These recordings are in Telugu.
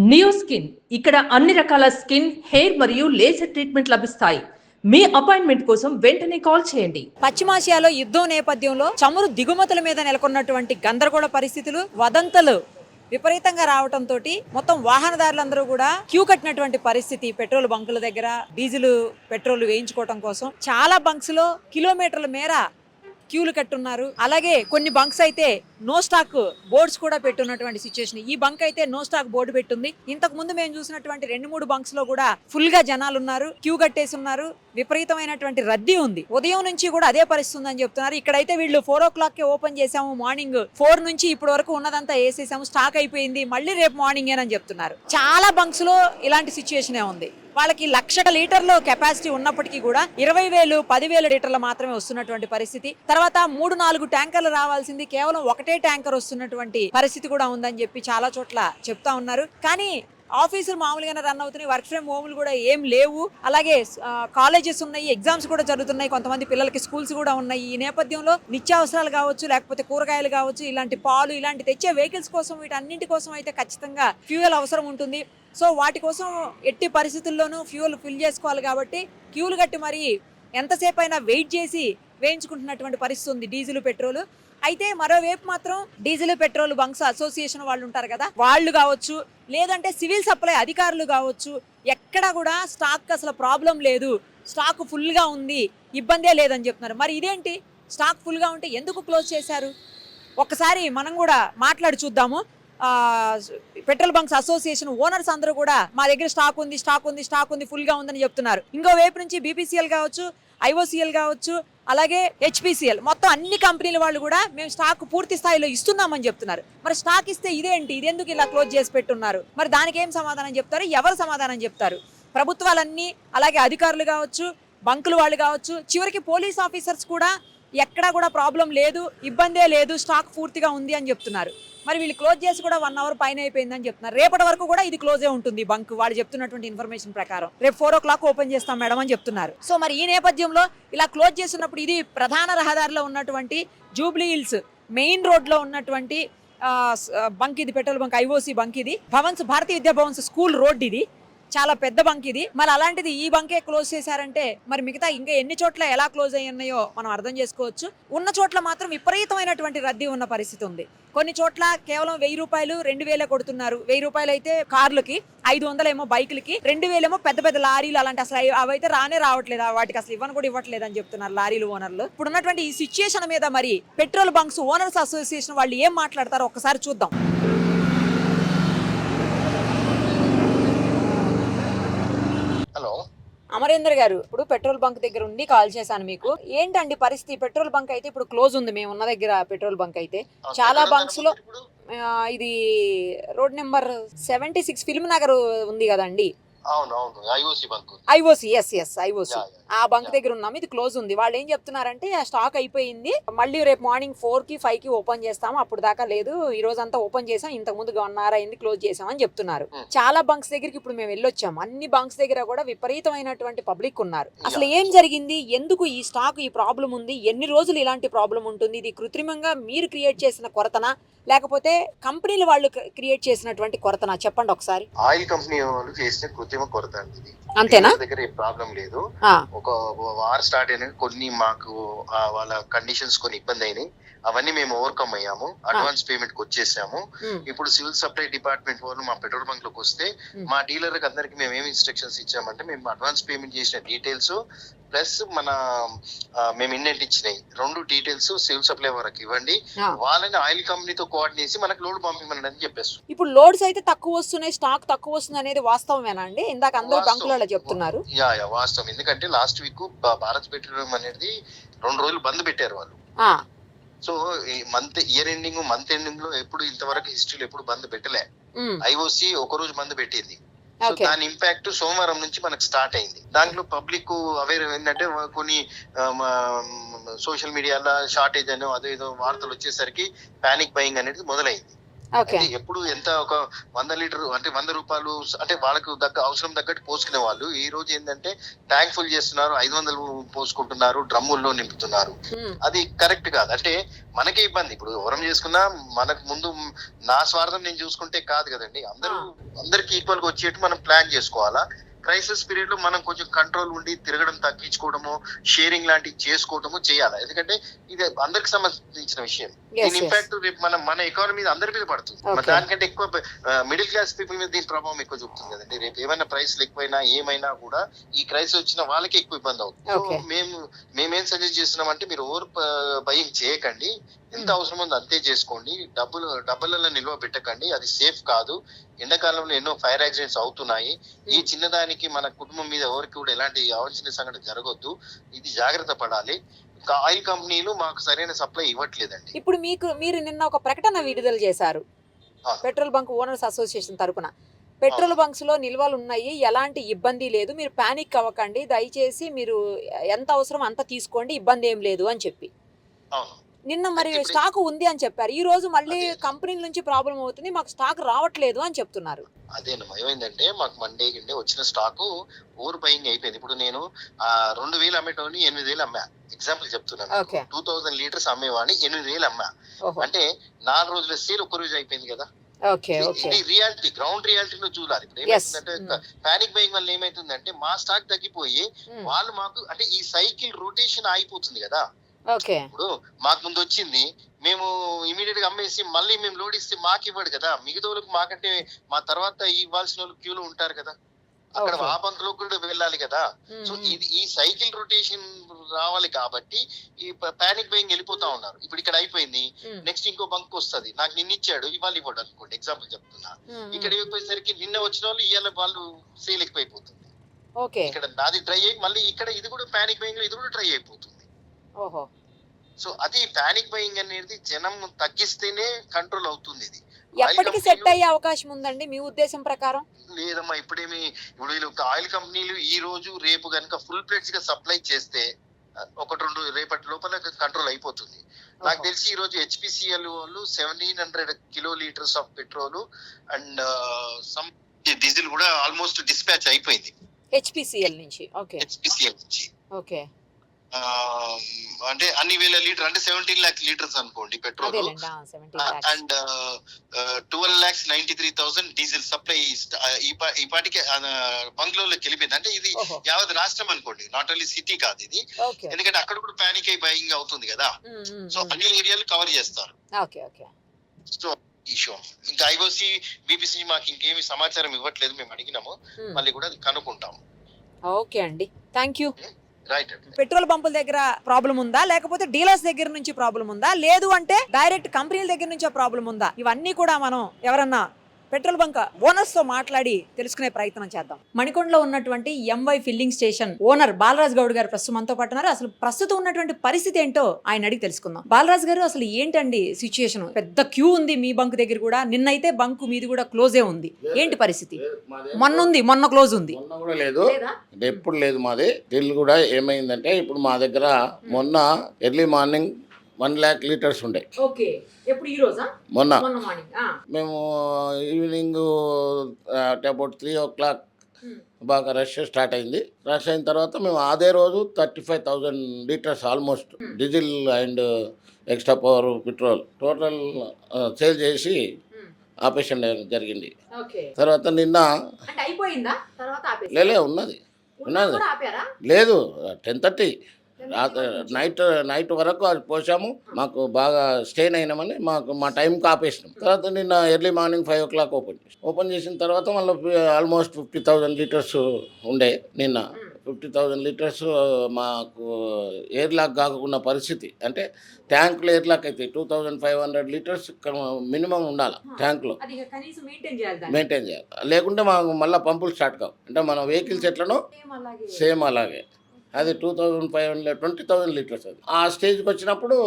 నియో స్కిన్ ఇక్కడ అన్ని రకాల స్కిన్, హెయిర్ మరియు లేజర్ ట్రీట్మెంట్ లభిస్తాయి. మీ అపాయింట్మెంట్ కోసం వెంటనే కాల్ చేయండి. పశ్చిమాసియాలో యుద్ధం నేపథ్యంలో చమురు దిగుమతుల మీద నెలకొన్నటువంటి గందరగోళ పరిస్థితులు, వదంతులు విపరీతంగా రావడంతో మొత్తం వాహనదారులందరూ కూడా క్యూ కట్టినటువంటి పరిస్థితి. పెట్రోల్ బంకుల దగ్గర డీజిల్ పెట్రోల్ వేయించుకోవడం కోసం చాలా బంక్స్ లో కిలోమీటర్ల మేర క్యూలు కట్టున్నారు. అలాగే కొన్ని బంక్స్ అయితే నో స్టాక్ బోర్డ్స్ కూడా పెట్టున్నటువంటి సిచ్యువేషన్. ఈ బంక్ అయితే నో స్టాక్ బోర్డు పెట్టుంది. ఇంతకు ముందు మేము చూసినటువంటి 2-3 బంక్స్ లో కూడా ఫుల్ గా జనాలు ఉన్నారు, క్యూ కట్టేసి ఉన్నారు, విపరీతమైనటువంటి రద్దీ ఉంది. ఉదయం నుంచి కూడా అదే పరిస్థితి ఉందని చెప్తున్నారు. ఇక్కడైతే వీళ్ళు 4 o'clock ఓపెన్ చేసాము, మార్నింగ్ 4 నుంచి ఇప్పటి వరకు ఉన్నదంతా వేసేసాము, స్టాక్ అయిపోయింది, మళ్ళీ రేపు మార్నింగ్ ఏనని చెప్తున్నారు. చాలా బంక్స్ లో ఇలాంటి సిచ్యువేషనే ఉంది. వాళ్ళకి 1,00,000 లీటర్ల కెపాసిటీ ఉన్నప్పటికీ కూడా 20,000, 10,000 లీటర్లు మాత్రమే వస్తున్నటువంటి పరిస్థితి. తర్వాత 3-4 ట్యాంకర్లు రావాల్సింది కేవలం ఒకటే ట్యాంకర్ వస్తున్నటువంటి పరిస్థితి కూడా ఉందని చెప్పి చాలా చోట్ల చెప్తా ఉన్నారు. కానీ ఆఫీసులు మామూలుగానే రన్ అవుతున్నాయి, వర్క్ ఫ్రమ్ హోమ్లు కూడా ఏం లేవు. అలాగే కాలేజెస్ ఉన్నాయి, ఎగ్జామ్స్ కూడా జరుగుతున్నాయి, కొంతమంది పిల్లలకి స్కూల్స్ కూడా ఉన్నాయి. ఈ నేపథ్యంలో నిత్యావసరాలు కావచ్చు, లేకపోతే కూరగాయలు కావచ్చు, ఇలాంటి పాలు ఇలాంటి తెచ్చే వెహికల్స్ కోసం, వీటన్నింటి కోసం అయితే ఖచ్చితంగా ఫ్యూయల్ అవసరం ఉంటుంది. సో వాటి కోసం ఎట్టి పరిస్థితుల్లోనూ ఫ్యూయల్ ఫిల్ చేసుకోవాలి కాబట్టి క్యూలు కట్టి మరి ఎంతసేపు అయినా వెయిట్ చేసి వేయించుకుంటున్నటువంటి పరిస్థితి ఉంది డీజిల్, పెట్రోల్. అయితే మరోవైపు మాత్రం డీజిల్ పెట్రోల్ బంక్స్ అసోసియేషన్ వాళ్ళు ఉంటారు కదా, వాళ్ళు కావచ్చు, లేదంటే సివిల్ సప్లై అధికారులు కావచ్చు, ఎక్కడ కూడా స్టాక్ అసలు ప్రాబ్లం లేదు, స్టాక్ ఫుల్గా ఉంది, ఇబ్బందే లేదని చెప్తున్నారు. మరి ఇదేంటి, స్టాక్ ఫుల్గా ఉంటే ఎందుకు క్లోజ్ చేశారు? ఒక్కసారి మనం కూడా మాట్లాడి చూద్దాము. పెట్రోల్ బంక్స్ అసోసియేషన్ ఓనర్స్ అందరూ కూడా మా దగ్గర స్టాక్ ఉంది ఫుల్ గా ఉందని చెప్తున్నారు. ఇంకో వైపు నుంచి బీపీసీఎల్ కావచ్చు, ఐఓసీఎల్ కావచ్చు, అలాగే హెచ్పిసిఎల్, మొత్తం అన్ని కంపెనీల వాళ్ళు కూడా మేము స్టాక్ పూర్తి స్థాయిలో ఇస్తున్నామని చెప్తున్నారు. మరి స్టాక్ ఇస్తే ఇదేంటి, ఇదెందుకు ఇలా క్లోజ్ చేసి పెట్టున్నారు? మరి దానికి ఏం సమాధానం చెప్తారు, ఎవరు సమాధానం చెప్తారు? ప్రభుత్వాలన్నీ, అలాగే అధికారులు కావచ్చు, బంకులు వాళ్ళు కావచ్చు, చివరికి పోలీస్ ఆఫీసర్స్ కూడా ఎక్కడా కూడా ప్రాబ్లం లేదు, ఇబ్బందే లేదు, స్టాక్ పూర్తిగా ఉంది అని చెప్తున్నారు. మరి వీళ్ళు క్లోజ్ చేసి కూడా 1 hour పైన అయిపోయిందని చెప్తున్నారు. రేపటి వరకు కూడా ఇది క్లోజే ఉంటుంది బంక్, వాళ్ళు చెప్తున్నటువంటి ఇన్ఫర్మేషన్ ప్రకారం. రేపు 4 o'clock ఓపెన్ చేస్తాం మేడం అని చెప్తున్నారు. సో మరి ఈ నేపథ్యంలో ఇలా క్లోజ్ చేస్తున్నప్పుడు ఇది ప్రధాన రహదారిలో ఉన్నటువంటి జూబ్లీ హిల్స్ మెయిన్ రోడ్ లో ఉన్నటువంటి బంక్ ఇది, పెట్రోల్ బంక్, ఐఓసి బంక్ ఇది. భవన్స్, భారతీయ విద్యా భవన్స్ స్కూల్ రోడ్ ఇది, చాలా పెద్ద బంక్ ఇది. మరి అలాంటిది ఈ బంకే క్లోజ్ చేశారంటే మరి మిగతా ఇంకా ఎన్ని చోట్ల ఎలా క్లోజ్ అయ్యి ఉన్నాయో మనం అర్థం చేసుకోవచ్చు. ఉన్న చోట్ల మాత్రం విపరీతమైనటువంటి రద్దీ ఉన్న పరిస్థితి ఉంది. కొన్ని చోట్ల కేవలం 1,000 రూపాయలు, 2,000 కొడుతున్నారు. 1,000 రూపాయలు అయితే కార్లకి, 500 ఏమో బైకులకి, 2,000 ఏమో పెద్ద పెద్ద లారీలు. అలాంటి అసలు అవైతే రావట్లేదు, వాటికి అసలు ఇవ్వట్లేదు అని చెప్తున్నారు లారీలు ఓనర్లు. ఇప్పుడు ఉన్నటువంటి ఈ సిచ్యుయేషన్ మీద మరి పెట్రోల్ బంక్స్ ఓనర్స్ అసోసియేషన్ వాళ్ళు ఏం మాట్లాడతారో ఒకసారి చూద్దాం. అమరేందర్ గారు, ఇప్పుడు పెట్రోల్ బంక్ దగ్గర ఉండి కాల్ చేశాను మీకు. ఏంటండి పరిస్థితి? పెట్రోల్ బంక్ అయితే ఇప్పుడు క్లోజ్ ఉంది, మేము ఉన్న దగ్గర పెట్రోల్ బంక్ అయితే. చాలా బంక్స్ లో ఇది రోడ్ నెంబర్ 76 ఫిల్మ్ నగర్ ఉంది కదండి, ఐఓసి ఆ బంక్ దగ్గర ఉన్నాము. ఇది క్లోజ్ ఉంది. వాళ్ళు ఏం చెప్తున్నారంటే ఆ స్టాక్ అయిపోయింది, మళ్ళీ రేపు మార్నింగ్ 4కి 5కి ఓపెన్ చేస్తాము, అప్పుడు దాకా లేదు, ఈ రోజు అంతా ఓపెన్ చేసాం, ఇంతకు ముందు 1 hour అయింది క్లోజ్ చేసామని చెప్తున్నారు. చాలా బంక్స్ దగ్గరికి ఇప్పుడు మేము వెళ్ళొచ్చాము. అన్ని బంక్స్ దగ్గర కూడా విపరీతమైనటువంటి పబ్లిక్ ఉన్నారు. అసలు ఏం జరిగింది, ఎందుకు ఈ స్టాక్ ఈ ప్రాబ్లం ఉంది, ఎన్ని రోజులు ఇలాంటి ప్రాబ్లం ఉంటుంది? ఇది కృత్రిమంగా మీరు క్రియేట్ చేసిన కొరతనా, లేకపోతే కంపెనీలు వాళ్ళు క్రియేట్ చేసినటువంటి కొరతనా? చెప్పండి ఒకసారి. ఆయిల్ కంపెనీ వాళ్ళు చేసిన కృత్రిమ కొరత అండి, అంతేనా? దగ్గర ఏ ప్రాబ్లం లేదు. ఒక వార్ స్టార్ట్ అయిన కొన్ని మాకు వాళ్ళ కండిషన్స్ కొన్ని ఇబ్బంది అయినాయి, అవన్నీ మేము ఓవర్కమ్ అయ్యాము, అడ్వాన్స్ పేమెంట్ కి వచ్చేసాము. ఇప్పుడు సివిల్ సప్లై డిపార్ట్మెంట్ వాళ్ళు మా పెట్రోల్ బంక్ లోకి వస్తే మా డీలర్కి అందరికి మేము ఏమి ఇన్స్ట్రక్షన్స్ ఇచ్చామంటే, మేము అడ్వాన్స్ పేమెంట్ చేసిన డీటెయిల్స్ ప్లస్ మేము ఇండెంట్ ఇచ్చినాయి 2 డీటెయిల్స్ సివిల్ సప్లై వరకు ఇవ్వండి, వాళ్ళని ఆయిల్ కంపెనీతో కోఆర్డినేట్ చేసి మనకు లోడ్ పంపించమని అని చెప్పేస్తాం. ఇప్పుడు లోడ్స్ అయితే తక్కువ వస్తున్నాయి, స్టాక్ తక్కువ వస్తుంది అనేది వాస్తవమేనా అండి? ఇందాక అందరూ బంకులలో చెప్తున్నారు. వాస్తవం. ఎందుకంటే లాస్ట్ వీక్ భారత్ పెట్రోలియం అనేది 2 రోజులు బంద్ పెట్టారు వాళ్ళు. సో ఈ ఇయర్ ఎండింగ్ లో ఎప్పుడు ఇంతవరకు హిస్టరీలో ఎప్పుడు బంద్ పెట్టలే. ఐఓసి ఒక రోజు బంద్ పెట్టింది. సో దాని ఇంపాక్ట్ సోమవారం నుంచి మనకు స్టార్ట్ అయింది. దాంట్లో పబ్లిక్ అవేర్ ఏంటంటే కొన్ని సోషల్ మీడియాలో షార్టేజ్ అని అదేదో వార్తలు వచ్చేసరికి పానిక్ బయింగ్ అనేది మొదలైంది. ఓకే. అయితే ఎప్పుడు ఎంత ఒక 100 లీటర్ అంటే 100 రూపాయలు అంటే వాళ్ళకు అవసరం తగ్గట్టు పోసుకునే వాళ్ళు ఈ రోజు ఏంటంటే ట్యాంక్ ఫుల్ చేస్తున్నారు, 500 పోసుకుంటున్నారు, డ్రమ్ముల్లో నింపుతున్నారు. ఉమ్, అది కరెక్ట్ కాదు. అంటే మనకే ఇబ్బంది. ఇప్పుడు ఎవరం చేసుకున్నా మనకు ముందు నా స్వార్థం నేను చూసుకుంటే కాదు కదండి. అందరికి ఈక్వల్ గా వచ్చేట్టు మనం ప్లాన్ చేసుకోవాలా. క్రైసిస్ పీరియడ్ లో మనం కొంచెం కంట్రోల్ ఉండి తిరగడం తగ్గించుకోవడము, షేరింగ్ లాంటివి చేసుకోవడము చేయాలి. ఎందుకంటే ఇది అందరికి సంబంధించిన విషయం. yes, దీని yes. ఇంపాక్ట్ రేపు మన ఎకానమీ మీద అందరి మీద పడుతుంది. Okay. దానికంటే ఎక్కువ మిడిల్ క్లాస్ పీపుల్ మీద దీని ప్రభావం ఎక్కువ చూపుతుంది కదండి. రేపు ఏమైనా ప్రైస్లు ఎక్కువైనా ఏమైనా కూడా ఈ క్రైసిస్ వచ్చిన వాళ్ళకి ఎక్కువ ఇబ్బంది అవుతుంది. So Okay. మేమేం సజెస్ట్ చేస్తున్నాం అంటే మీరు ఓవర్ బయింగ్ చేయకండి. ఎంత అవసరం ఉందో అంతే చేసుకోండి. డబ్బులలో నిల్వ పెట్టకండి, అది సేఫ్ కాదు. ఎండాకాలంలో ఎన్నో ఫైర్ యాక్సిడెంట్స్ అవుతున్నాయి. ఈ చిన్నదానికి మన కుటుంబం మీద ఎవరికి కూడా ఎలాంటి అవాంఛనీయ సంఘటన జరగొద్దు. ఇది జాగ్రత్త పడాలి. ఆయిల్ కంపెనీలు మాకు సరైన సప్లై ఇవ్వట్లేదండి. ఇప్పుడు మీరు నిన్న ఒక ప్రకటన విడుదల చేశారు ఆ. పెట్రోల్ బంక్ ఓనర్స్ అసోసియేషన్ తరపున. పెట్రోల్ బంక్స్ లో నిల్వలు ఉన్నాయి, ఎలాంటి ఇబ్బంది లేదు, మీరు పానిక్ అవ్వకండి, దయచేసి మీరు ఎంత అవసరం అంత తీసుకోండి, ఇబ్బంది ఏం లేదు అని చెప్పి. అవును. నిన్న మరి ఇప్పుడు- స్టాక్ ఉంది అని చెప్పారు. ఈ రోజు మళ్ళీ అదే. కంపెనీల నుంచి ప్రాబ్లం అవుతుంది, మాకు స్టాక్ రావట్లేదు అని చెప్తున్నారు. అదేనమ్మా, ఏమైందంటే మాకు మండే కింద వచ్చిన స్టాక్ ఓవర్ బయింగ్ అయిపోయింది. ఇప్పుడు నేను 2000 అమ్మేటోని 8000 అమ్మా. ఎగ్జాంపుల్ చెప్తున్నాను. Okay. 2000 లీటర్స్ అమ్మేవాడిని 8000 అమ్మా. ఓహో, అంటే 4 రోజుల సేల్ ఒక్క రోజు అయిపోయింది కదా. ఓకే ఓకే, ఇది రియాలిటీ, గ్రౌండ్ రియాలిటీలో చూడాలి. ఇప్పుడు Yes. ఏమైతుందంటే పానిక్ బయింగ్ వల్ల ఏమైతుందంటే మా స్టాక్ తగ్గిపోయి వాళ్ళు మాకు అంటే ఈ సైకిల్ రొటేషన్ ఆగిపోతుంది కదా. ఓకే, ఇప్పుడు మాకు ముందు వచ్చింది, మేము ఇమీడియట్ గా అమ్మేసి మళ్ళీ మేము లోడ్ ఇస్తే మాకు ఇవ్వడు కదా. మిగతా వాళ్ళకి మాకంటే మా తర్వాత ఇవ్వాల్సిన వాళ్ళు క్యూలో ఉంటారు కదా. అక్కడ Okay. ఆ బంక్ లో కూడా వెళ్ళాలి కదా. సో ఇది ఈ సైకిల్ రొటేషన్ రావాలి కాబట్టి ఈ పానిక్ బయింగ్ వెళ్ళిపోతా ఉన్నారు. ఇప్పుడు ఇక్కడ అయిపోయింది, నెక్స్ట్ ఇంకో బంక్ వస్తుంది. నాకు నిన్న ఇచ్చాడు ఇవాళ ఇవ్వడు అనుకోండి, ఎగ్జాంపుల్ చెప్తున్నా. ఇక్కడ ఇవ్వకపోయేసరికి నిన్న వచ్చిన వాళ్ళు ఇవాళ వాళ్ళు సేల్ ఎక్కువైపోతుంది. ఓకే, ఇక్కడ నాది డ్రై అయ్యి మళ్ళీ ఇక్కడ ఇది కూడా పానిక్ బయింగ్ ఇది కూడా డ్రై అయిపోతుంది. ఓహో, సో అది పానిక్ బయింగ్ అనేది జనం తగ్గిస్తేనే కంట్రోల్ అవుతుంది. ఇది ఎప్పటికి సెట్ అయ్యే అవకాశం ఉందండి మీ ఉద్దేశం ప్రకారం? లేదమ్మా, ఇప్పుడు వీళ్ళు ఆయిల్ కంపెనీలు ఈ రోజు రేపు కనుక ఫుల్ ప్లేట్స్ గా సప్లై చేస్తే 1-2 రేపటి లోపల కంట్రోల్ అయిపోతుంది. నాకు తెలిసి ఈ రోజు హెచ్పిసిఎల్ వాళ్ళు 1700 kilo litres of petrol and some diesel కూడా ఆల్మోస్ట్ డిస్పాచ్ అయిపోయింది హెచ్పిసిఎల్ నుంచి. ఓకే, హెచ్పిసిఎల్ నుంచి. ఓకే, అంటే అన్ని వేల లీటర్ అంటే 17 lakh లీటర్స్ అనుకోండి పెట్రోల్ అదేలేండి, 70 lakhs. అండ్ 12,93,000 డీజిల్ సప్లై ఈ పాటికి బంగ్లోకి వెళ్ళిపోయింది. అంటే ఇది ఓహో. యావత్ రాష్ట్రం అనుకోండి, నాట్ ఓన్లీ సిటీ కాదు ఇది. ఓకే, ఎందుకంటే అక్కడ కూడా పానిక్ అయి బయింగ్ అవుతుంది కదా. సో అన్ని ఏరియాలు కవర్ చేస్తారు. ఓకే, ఓకే, సో ఇష్యూ ఇంకా ఐఓసి బీపీసీ మాకు ఇంకేమి సమాచారం ఇవ్వట్లేదు. మేము అడిగినాము, మళ్ళీ కూడా అది కనుక్కుంటాము. ఓకే అండి, థ్యాంక్ యూ. రైట్. పెట్రోల్ పంపుల దగ్గర ప్రాబ్లం ఉందా, లేకపోతే డీలర్స్ దగ్గర నుంచి ప్రాబ్లం ఉందా, లేదు అంటే డైరెక్ట్ కంపెనీల దగ్గర నుంచే ప్రాబ్లం ఉందా, ఇవన్నీ కూడా మనం ఎవరన్నా పెట్రోల్ బంక్ ఓనర్స్ తో మాట్లాడి తెలుసుకునే ప్రయత్నం చేద్దాం. మణికొండలో ఉన్నటువంటి M Y filling station owner Balaraj Goud గారు ప్రస్తుతం మనతో పాటు ఉన్నారు. అసలు ప్రస్తుతం ఉన్నటువంటి పరిస్థితి ఏంటో ఆయన అడిగి తెలుసుకుందాం. బాలరాజ్ గారు, అసలు ఏంటండి సిచ్యుయేషన్? పెద్ద క్యూ ఉంది మీ బంక్ దగ్గర కూడా, నిన్నైతే బంక్ మీది కూడా క్లోజే ఉంది. ఏంటి పరిస్థితి? మొన్న క్లోజ్ ఉంది. మొన్న కూడా లేదు, ఎప్పుడు లేదు మాది. ఢిల్లీ కూడా ఏమైందంటే ఇప్పుడు మా దగ్గర మొన్న ఎర్లీ మార్నింగ్ 1 lakh లీటర్స్ ఉండే. ఓకే, ఎప్పుడు ఈ రోజా? మొన్న మార్నింగ్. మేము ఈవినింగ్ అబౌట్ 3 o'clock బాగా రష్ స్టార్ట్ అయింది. రష్ అయిన తర్వాత మేము అదే రోజు 35,000 litres almost diesel and extra power petrol total sale చేసి ఆపరేషన్ జరిగింది. ఓకే, తర్వాత నిన్న అంటే అయిపోయిందా? తర్వాత లేలే ఉన్నది ఆపారా? లేదు 10:30 నైట్ వరకు అది పోసాము. మాకు బాగా స్టెయిన్ అయినామని మా టైంకి ఆపేసినాం. తర్వాత నిన్న ఎర్లీ మార్నింగ్ 5 o'clock ఓపెన్ చేసిన తర్వాత మళ్ళీ ఆల్మోస్ట్ 50,000 లీటర్స్ ఉండే. నిన్న 50,000 లీటర్స్ మాకు ఎయిర్ లాక్ కాకుండా పరిస్థితి. అంటే ట్యాంకులో ఎయిర్ లాక్ అయితే 2,500 లీటర్స్ మినిమం ఉండాలి ట్యాంక్లో, మెయింటైన్ చేయాలి. లేకుంటే మాకు మళ్ళీ పంపులు స్టార్ట్ కావు. అంటే మన వెహికల్స్ ఎట్లనో సేమ్ అలాగే అది 2,500 20,000 లీటర్స్. అది ఆ స్టేజ్కి వచ్చినప్పుడు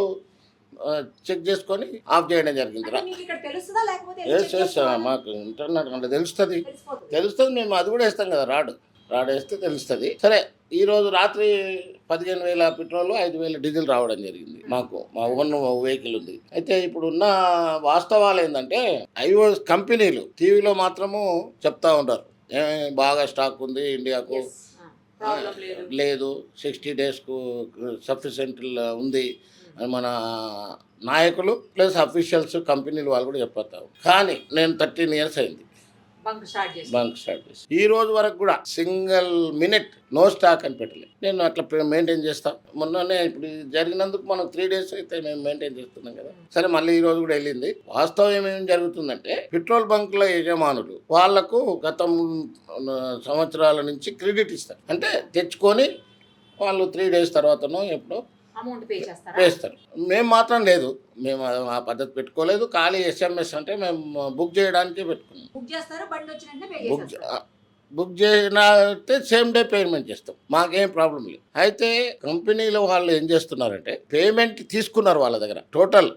చెక్ చేసుకొని ఆఫ్ చేయడం జరిగింది. మాకు ఇంటర్నెట్ అంటే తెలుస్తుంది. మేము అది కూడా వేస్తాం కదా, రాడేస్తే తెలుస్తుంది. సరే, ఈరోజు రాత్రి 15,000 పెట్రోల్, 5,000 డీజిల్ రావడం జరిగింది. మాకు మా ఓన్ వెహికల్ ఉంది. అయితే ఇప్పుడు ఉన్న వాస్తవాలు ఏంటంటే, కంపెనీలు టీవీలో మాత్రము చెప్తా ఉంటారు, బాగా స్టాక్ ఉంది ఇండియాకు, లేదు 60 డేస్కు సఫిషియెంట్ ఉంది అని మన నాయకులు ప్లస్ అఫీషియల్స్ కంపెనీలు వాళ్ళు కూడా చెప్పేస్తారు. కానీ నేను 13 ఇయర్స్ అయింది బంక్ స్టార్ట్ చేసి ఈ రోజు వరకు కూడా సింగిల్ మినిట్ నో స్టాక్ అని పెట్టలేదు. నేను అట్లా మెయింటైన్ చేస్తాను. మొన్ననే ఇప్పుడు జరిగినందుకు మనం 3 డేస్ అయితే మేము మెయింటైన్ చేస్తున్నాం కదా. సరే, మళ్ళీ ఈ రోజు కూడా వెళ్ళింది. వాస్తవం ఏమేమి జరుగుతుందంటే, పెట్రోల్ బంకుల యజమానులు వాళ్లకు గత సంవత్సరాల నుంచి క్రెడిట్ ఇస్తారు. అంటే తెచ్చుకొని వాళ్ళు 3 డేస్ తర్వాతనో ఎప్పుడో అమౌంట్ వేస్తారు. మేము మాత్రం లేదు, మేము ఆ పద్ధతి పెట్టుకోలేదు. ఖాళీ SMS అంటే మేము బుక్ చేయడానికి పెట్టుకున్నాం. బుక్ చేసినట్టే సేమ్ డే పేమెంట్ చేస్తాం, మాకేం ప్రాబ్లం లేదు. అయితే కంపెనీలో వాళ్ళు ఏం చేస్తున్నారంటే, పేమెంట్ తీసుకున్నారు వాళ్ళ దగ్గర టోటల్,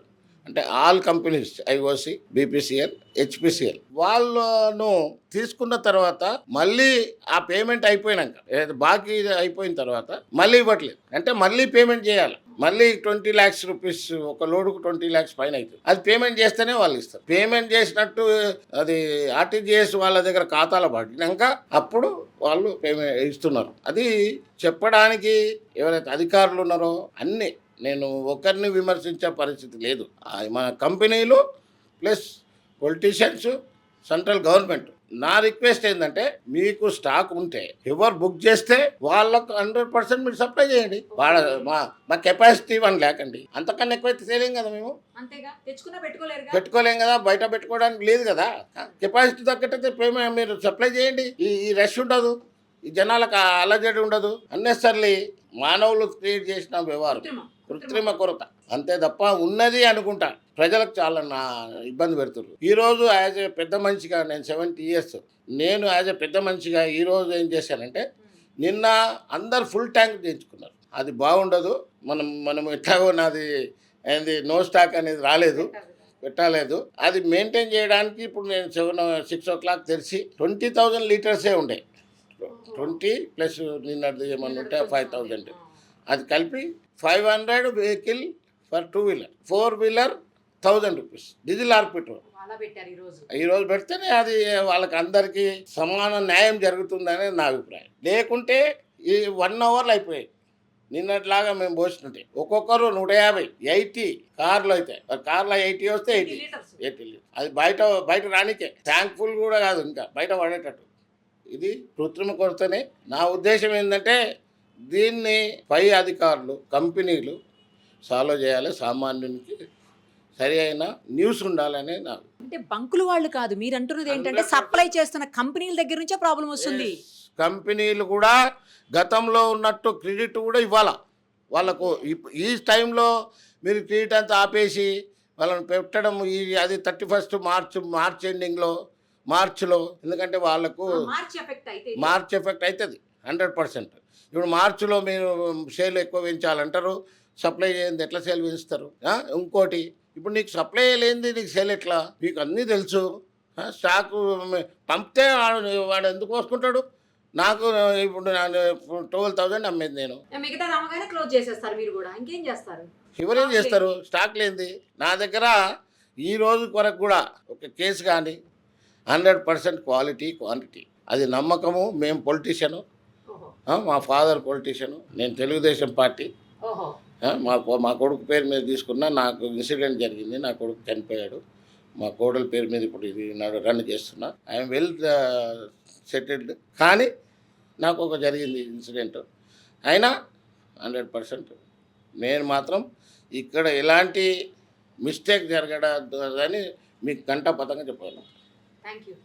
అంటే all companies IOC, BPCL, HPCL వాళ్ళను తీసుకున్న తర్వాత మళ్ళీ ఆ పేమెంట్ అయిపోయినాక, బాకీ అయిపోయిన తర్వాత మళ్ళీ ఇవ్వట్లేదు. అంటే మళ్ళీ పేమెంట్ చేయాలి. మళ్ళీ 20 lakhs రూపీస్, ఒక లోడుకు 20 lakhs పైన అవుతుంది. అది పేమెంట్ చేస్తేనే వాళ్ళు ఇస్తారు. పేమెంట్ చేసినట్టు అది RTGS వాళ్ళ దగ్గర ఖాతాలో పడినాక అప్పుడు వాళ్ళు పేమెంట్ ఇస్తున్నారు. అది చెప్పడానికి ఎవరైతే అధికారులు ఉన్నారో అన్నీ, నేను ఒకరిని విమర్శించే పరిస్థితి లేదు. మన కంపెనీలు ప్లస్ పొలిటీషియన్స్, సెంట్రల్ గవర్నమెంట్. నా రిక్వెస్ట్ ఏంటంటే, మీకు స్టాక్ ఉంటే ఎవరు బుక్ చేస్తే వాళ్ళకు 100% మీరు సప్లై చేయండి. వాళ్ళ మా కెపాసిటీ 1 lakh అండి, అంతకన్నా ఎక్కువైతే చేయలేం కదా. మేము పెట్టుకోలేం కదా, బయట పెట్టుకోవడానికి లేదు కదా. కెపాసిటీ తగ్గట్టయితే పేమెంట్ మీరు సప్లై చేయండి. ఈ రష్ ఉండదు, ఈ జనాలకు అలజడి ఉండదు. అన్నెసర్లీ మానవులు క్రియేట్ చేసిన వ్యవహారం, కృత్రిమ కొరత అంతే తప్ప ఉన్నది అనుకుంటా ప్రజలకు చాలా ఇబ్బంది పెడుతున్నారు. ఈరోజు యాజ్ ఏ పెద్ద మనిషిగా, నేను 70 ఇయర్స్, నేను యాజ్ ఏ పెద్ద మనిషిగా ఈరోజు ఏం చేశానంటే, నిన్న అందరు ఫుల్ ట్యాంక్ చేయించుకున్నారు. అది బాగుండదు. మనం ఎట్లాగో నాది ఏంది నో స్టాక్ అనేది పెట్టలేదు. అది మెయింటైన్ చేయడానికి ఇప్పుడు నేను 6 o'clock తెరిచి 20,000 లీటర్సే ఉండే. 20 ప్లస్ నిన్నది ఏమన్నా ఉంటే 5,000. అది కలిపి 500 vehicle for 2 wheeler, 4 wheeler 1,000 rupees diesel or petrol ఈరోజు పెడితేనే అది వాళ్ళకి అందరికీ సమాన న్యాయం జరుగుతుందనే నా అభిప్రాయం. లేకుంటే ఈ 1 hourలో అయిపోయాయి. నిన్నట్లాగా మేము పోసినట్టే ఒక్కొక్కరు 150, 80 కార్లు అయితే, కార్లో 80 వస్తే 80 లీటర్స్. అది బయట రానికే ట్యాంక్ ఫుల్ కూడా కాదు, ఇంకా బయట పడేటట్టు. ఇది కృత్రిమ కొరతనే. నా ఉద్దేశం ఏంటంటే, దీన్ని పై అధికారులు, కంపెనీలు సాల్వ్ చేయాలి. సామాన్యునికి సరి అయిన న్యూస్ ఉండాలనే నా. అంటే బంకులు వాళ్ళు కాదు, మీరు అంటున్నది ఏంటంటే సప్లై చేస్తున్న కంపెనీల దగ్గర నుంచే ప్రాబ్లం వస్తుంది. కంపెనీలు కూడా గతంలో ఉన్నట్టు క్రెడిట్ కూడా ఇవ్వాలా వాళ్ళకు. ఈ టైంలో మీరు క్రెడిట్ అంతా ఆపేసి వాళ్ళని పెట్టడం, అది 31st మార్చ్ ఎండింగ్లో, మార్చిలో, ఎందుకంటే వాళ్ళకు మార్చ్ ఎఫెక్ట్ అవుతుంది 100%. ఇప్పుడు మార్చిలో మీరు సేల్ ఎక్కువ పెంచాలంటారు, సప్లై చేయండి, ఎట్లా సేల్ పెంచుతారు? ఇంకోటి, ఇప్పుడు నీకు సప్లై లేనిది నీకు సేల్ ఎట్లా? మీకు అన్నీ తెలుసు. స్టాకు పంపితే వాడు ఎందుకు వసుకుంటాడు? నాకు ఇప్పుడు 12,000 అమ్మేది నేను. ఎవరేం చేస్తారు? స్టాక్ లేనిది. నా దగ్గర ఈ రోజు వరకు కూడా ఒక కేసు కానీ 100% క్వాలిటీ, క్వాంటిటీ, అది నమ్మకము. మేము పొలిటీషియను, మా ఫాదర్ పొలిటీషియను, నేను తెలుగుదేశం పార్టీ. మా కొడుకు పేరు మీద తీసుకున్నా. నాకు ఇన్సిడెంట్ జరిగింది, నా కొడుకు చనిపోయాడు. మా కోడల పేరు మీద ఇప్పుడు ఇది రన్ చేస్తున్నా. I'm well settled. కానీ నాకు ఒక జరిగింది ఇన్సిడెంట్, అయినా 100% నేను మాత్రం ఇక్కడ ఎలాంటి మిస్టేక్ జరగదని మీకు గంటపతంగా చెప్పాను. Thank you.